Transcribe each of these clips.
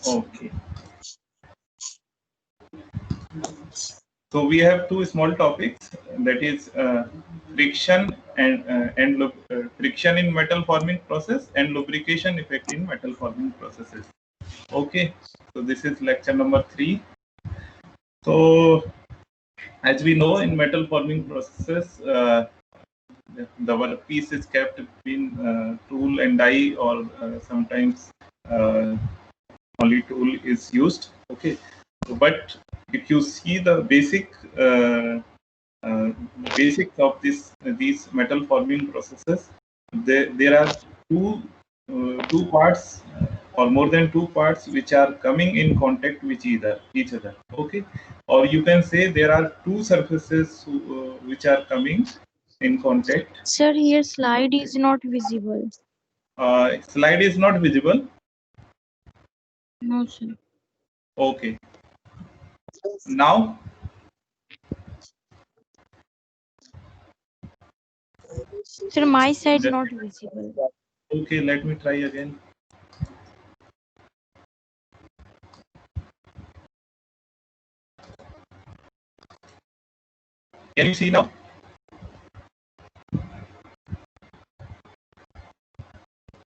Okay. So we have two small topics, that is friction and friction in metal forming process and lubrication effect in metal forming processes. Okay. So this is lecture number 3. So as we know, in metal forming processes, the workpiece is kept between tool and die, or sometimes only tool is used. Okay, but if you see the uh, basics of these metal forming processes, there are two parts, or more than two parts, which are coming in contact with each other. Okay, or you can say there are two surfaces which are coming in contact. Sir, here slide is not visible. Slide is not visible. No, sir. Okay. Now, Sir, my side not visible. okay, let me try again. Can you see now?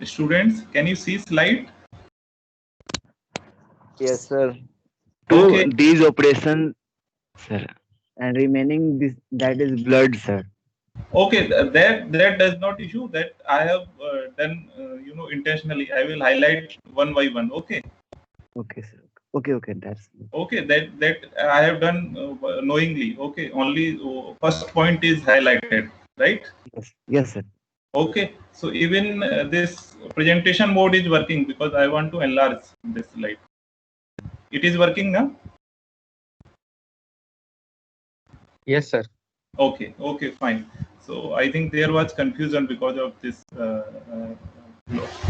Students, can you see slide? Yes, sir. Okay. To these operations, sir, and remaining this that is blood, sir. Okay, that does not issue. That I have done, intentionally. I will highlight one by one. Okay. Okay, sir. Okay, that's Okay, that I have done knowingly. Okay, only first point is highlighted, right? yes, sir. Okay, so even this presentation mode is working, because I want to enlarge this slide. It is working now. Yes, sir. Okay, fine. So I think there was confusion because of this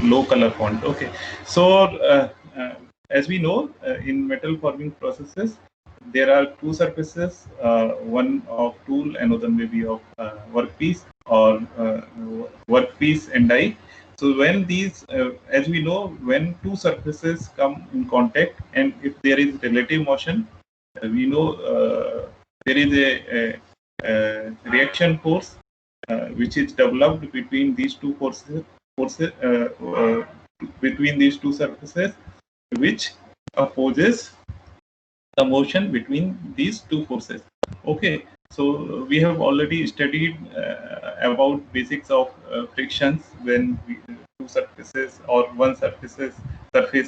low color font. Okay, so as we know, in metal forming processes, there are two surfaces, one of tool, another maybe of workpiece, or workpiece and die. So when these, as we know, when two surfaces come in contact, and if there is relative motion, we know there is a reaction force which is developed between these two forces between these two surfaces, which opposes the motion between these two forces. Okay, so we have already studied about basics of frictions when two surfaces or one surface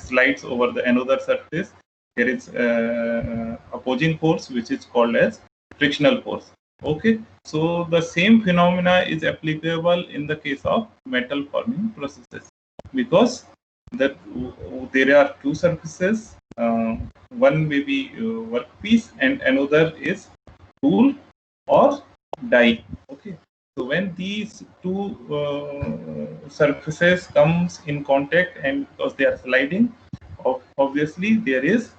slides over the another surface. There is opposing force, which is called as frictional force. Okay, so the same phenomena is applicable in the case of metal forming processes, because that there are two surfaces, one may be workpiece and another is tool or die. Okay, so when these two surfaces comes in contact, and because they are sliding, obviously there is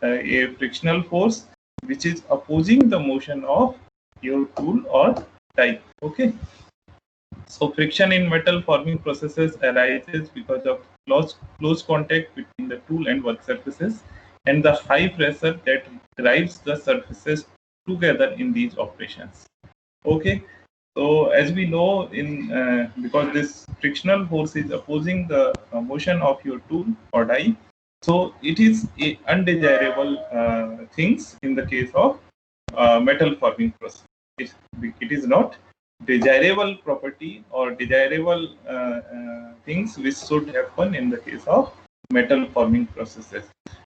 a frictional force which is opposing the motion of your tool or die. Okay, so friction in metal forming processes arises because of close contact between the tool and work surfaces, and the high pressure that drives the surfaces together in these operations. Okay, so as we know, in because this frictional force is opposing the motion of your tool or die, so it is a undesirable things in the case of metal forming process. It is not desirable property or desirable things which should happen in the case of metal forming processes.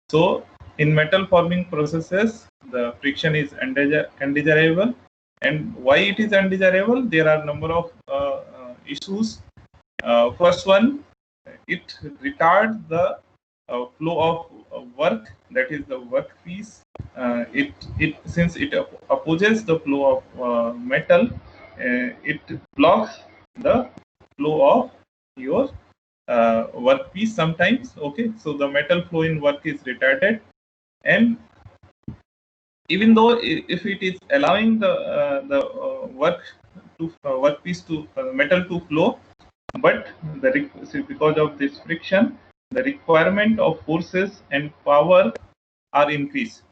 So in metal forming processes, the friction is undesirable. And why it is undesirable? There are number of issues. First one, it retards the flow of work, that is the workpiece. It since it opposes the flow of metal, it blocks the flow of your workpiece sometimes. Okay, so the metal flow in work is retarded, and even though if it is allowing the workpiece to metal to flow, but because of this friction, the requirement of forces and power are increased.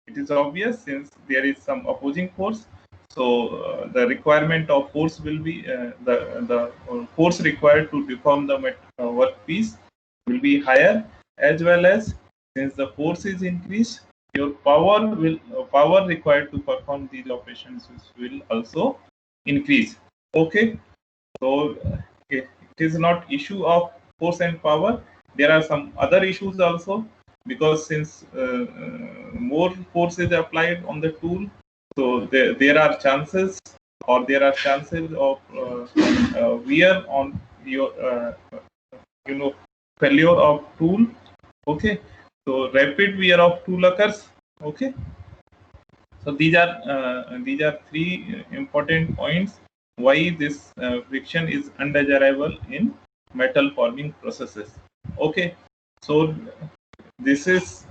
It is obvious since there is some opposing force, so the requirement of force will be the force required to deform the workpiece will be higher, as well as since the force is increased, your power required to perform these operations will also increase. Okay, so it is not issue of force and power. There are some other issues also, because since more force is applied on the tool, so there are chances of wear on your failure of tool. Okay, so rapid wear of tool occurs. Okay, so these are three important points why this friction is undesirable in metal forming processes. Okay, so this is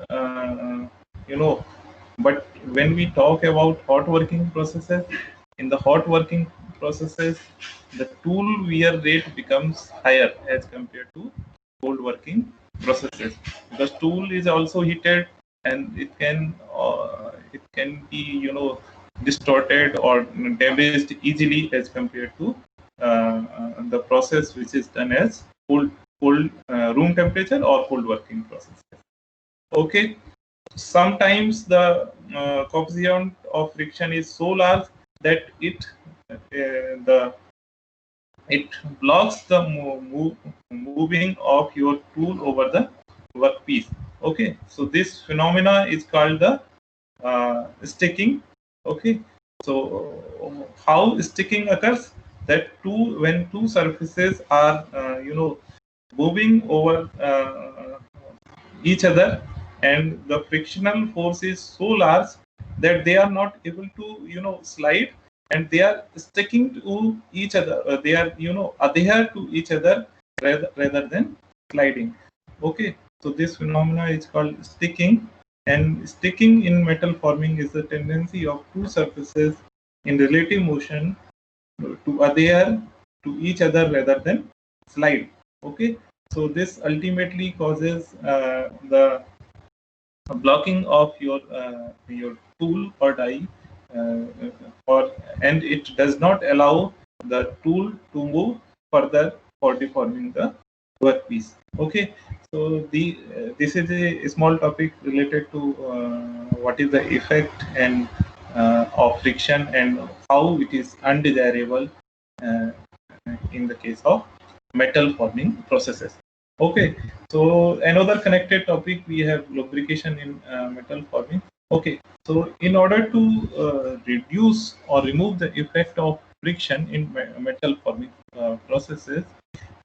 but when we talk about hot working processes, in the hot working processes, the tool wear rate becomes higher as compared to cold working processes, because tool is also heated and it can be distorted or damaged easily as compared to the process which is done as cold room temperature or cold working processes. Okay, sometimes the coefficient of friction is so large that it blocks the moving of your tool over the workpiece. Okay, so this phenomena is called the sticking. Okay, so how sticking occurs? That when two surfaces are moving over each other, and the frictional force is so large that they are not able to slide, and they are sticking to each other. They are adhere to each other rather than sliding. Okay, so this phenomena is called sticking. And sticking in metal forming is the tendency of two surfaces in relative motion to adhere to each other rather than slide. Okay, so this ultimately causes the blocking of your tool or die, and it does not allow the tool to move further for deforming the workpiece. Okay, so this is a small topic related to what is the effect and of friction and how it is undesirable uh, in the case of metal forming processes. Okay, so another connected topic, we have lubrication in metal forming. Okay, so in order to reduce or remove the effect of friction in metal forming processes,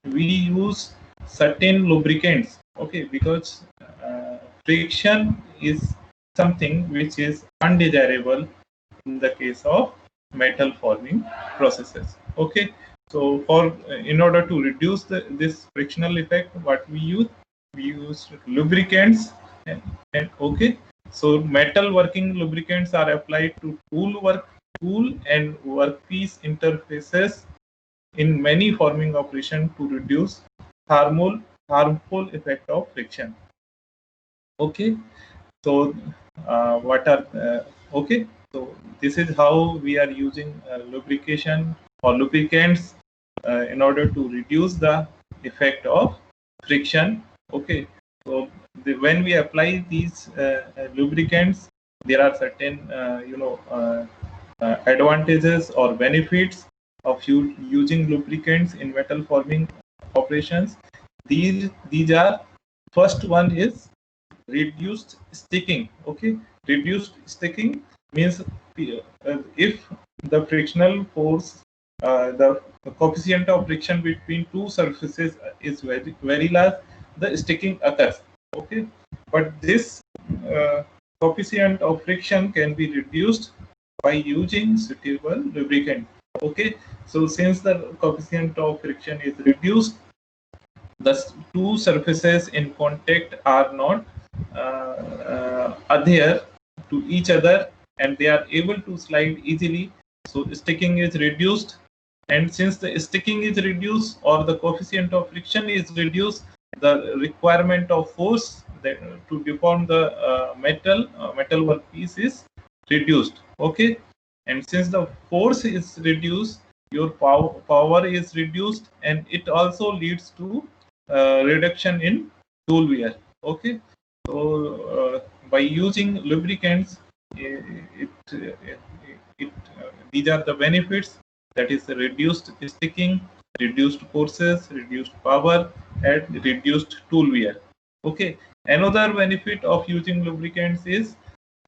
we use certain lubricants. Okay, because friction is something which is undesirable in the case of metal forming processes. Okay, so in order to reduce this frictional effect, what we use lubricants. And okay, so metal working lubricants are applied to tool and workpiece interfaces in many forming operations to reduce harmful effect of friction. Okay, so what are okay, so this is how we are using lubrication or lubricants in order to reduce the effect of friction. Okay, so when we apply these lubricants, there are certain advantages or benefits of using lubricants in metal forming operations. These are, first one is reduced sticking. Okay, reduced sticking means if the frictional force, the coefficient of friction between two surfaces is very large, the sticking occurs. Okay, but this coefficient of friction can be reduced by using suitable lubricant. Okay, so since the coefficient of friction is reduced, the two surfaces in contact are not adhere to each other, and they are able to slide easily. So sticking is reduced, and since the sticking is reduced or the coefficient of friction is reduced, the requirement of force that, to deform the metal workpiece is reduced. Okay, and since the force is reduced, your power is reduced, and it also leads to reduction in tool wear. Okay, so by using lubricants, these are the benefits, that is reduced sticking, reduced forces, reduced power, and reduced tool wear. Okay, another benefit of using lubricants is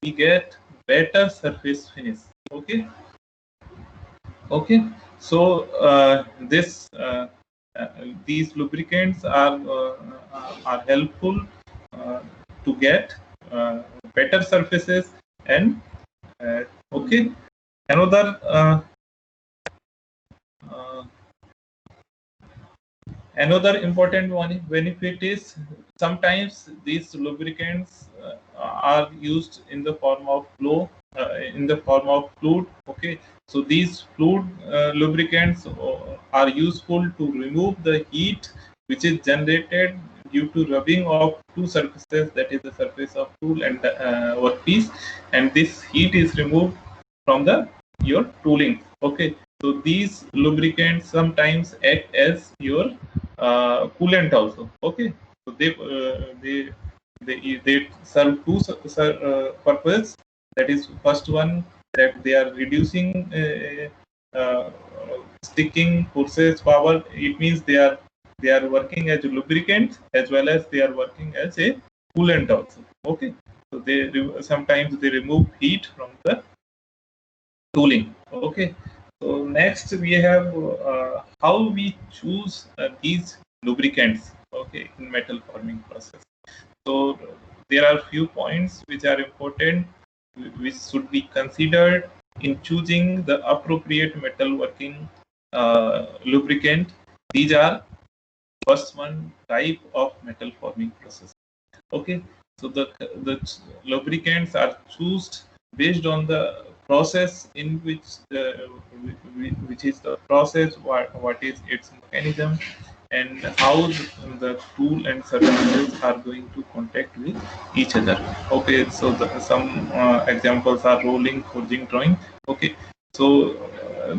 we get better surface finish. Okay, so these lubricants are helpful to get better surfaces. And okay, another important one benefit is sometimes these lubricants are used in the form of fluid. Okay, so these fluid lubricants are useful to remove the heat which is generated due to rubbing of two surfaces, that is the surface of tool and workpiece, and this heat is removed from your tooling. Okay, so these lubricants sometimes act as your coolant also. Okay, so they serve two purpose. That is, first one, that they are reducing sticking forces power. It means they are working as a lubricant as well as they are working as a coolant also. Okay, so sometimes they remove heat from the tooling. Okay, so next we have how we choose these lubricants. Okay, in metal forming process. So there are few points which are important, which should be considered in choosing the appropriate metal working lubricant. These are, first one, type of metal forming process. Okay, so the lubricants are chosen based on the process in which is the process, what is its mechanism, and how the tool and surfaces are going to contact with each other. Okay, so some examples are rolling, forging, drawing. Okay, so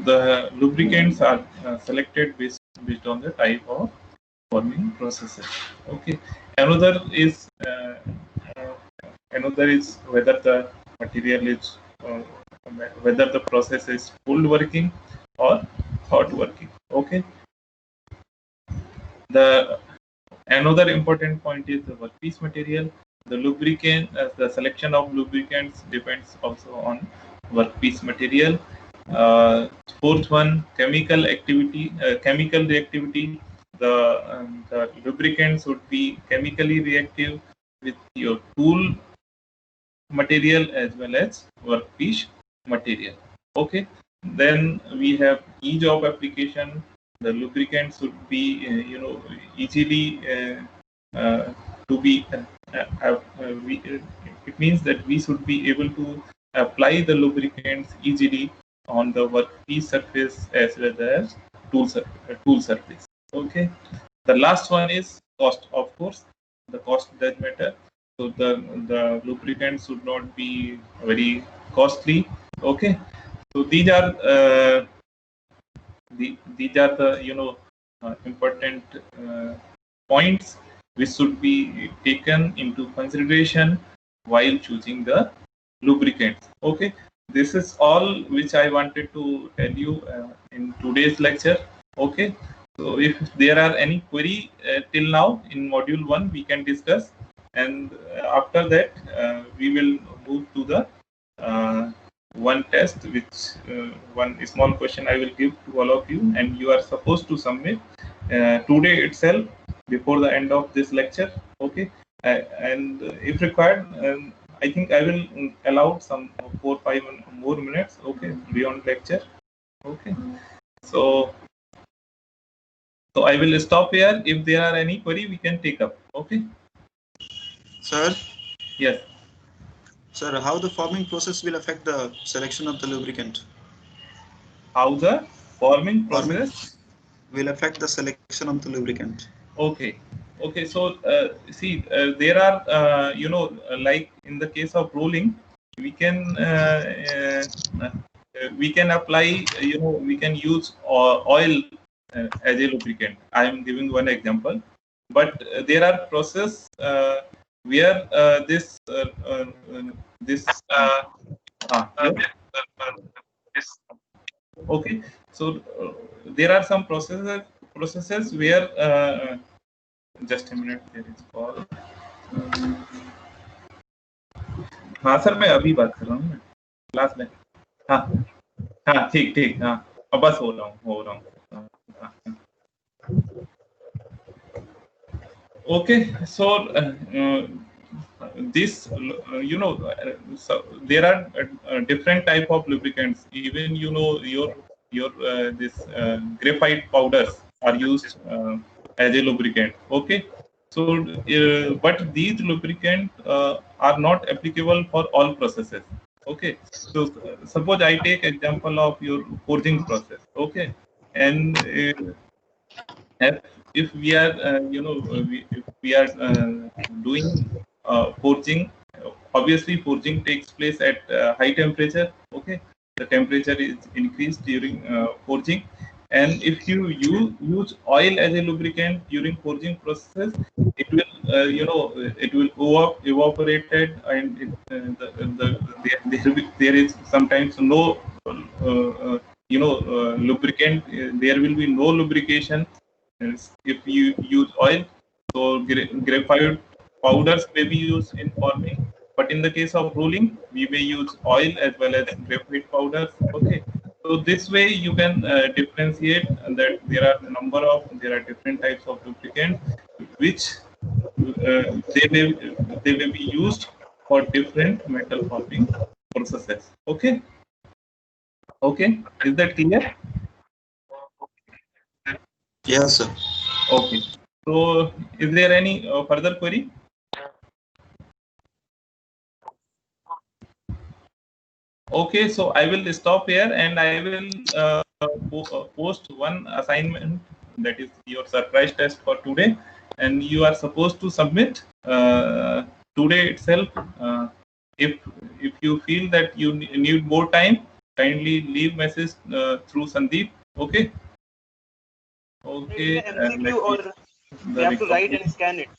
the lubricants are selected based on the type of forming processes. Okay, another is whether the material is whether the process is cold working or hot working. Okay, the another important point is the workpiece material. The lubricant, the selection of lubricants depends also on workpiece material. Fourth one, chemical reactivity. The lubricants would be chemically reactive with your tool material as well as workpiece material. Okay, then we have ease of application. The lubricants should be easily to be it means that we should be able to apply the lubricants easily on the workpiece surface as well as tool surface. Okay, the last one is cost. Of course, the cost does matter. So the lubricants should not be very costly. Okay, so these are the important points which should be taken into consideration while choosing the lubricants. Okay, this is all which I wanted to tell you in today's lecture. Okay, so if there are any query till now in module 1, we can discuss, and after that we will move to the one test, which one small question I will give to all of you, and you are supposed to submit today itself before the end of this lecture. Okay, and if required, I think I will allow some 4-5 more minutes. Okay, beyond lecture. Okay, so I will stop here. If there are any query, we can take up. Okay, Sir, yes. sir, how the forming process will affect the selection of the lubricant? How the forming process will affect the selection of the lubricant? Okay, Okay, so see, there are like in the case of rolling, we can apply, we can use oil as a lubricant. I am giving one example, but there are process where this okay. So there are some processes where just a minute, there is call. हाँ sir, मैं अभी बात कर रहा हूँ class में. हाँ हाँ, ठीक ठीक. हाँ, बस हो रहा हूँ. Okay, so this so there are different type of lubricants. Even your this graphite powders are used as a lubricant. Okay, so but these lubricants are not applicable for all processes. Okay, so suppose I take example of your forging process. Okay, and if we are if we are doing forging, obviously forging takes place at high temperature. Okay, the temperature is increased during forging, and if you use oil as a lubricant during forging process, it will it will evaporated, and there is sometimes no lubricant. There will be no lubrication if you use oil. So graphite powders may be used in forming, but in the case of rolling, we may use oil as well as graphite powders. Okay, so this way you can differentiate that there are different types of lubricants which they may be used for different metal forming processes. Okay, is that clear? Yes, sir. Okay. So, is there any further query? Okay, so I will stop here and I will post one assignment, that is your surprise test for today, and you are supposed to submit today itself. If you feel that you need more time, kindly leave message through Sandeep. Okay. Okay. MCQ or we have to write and scan it.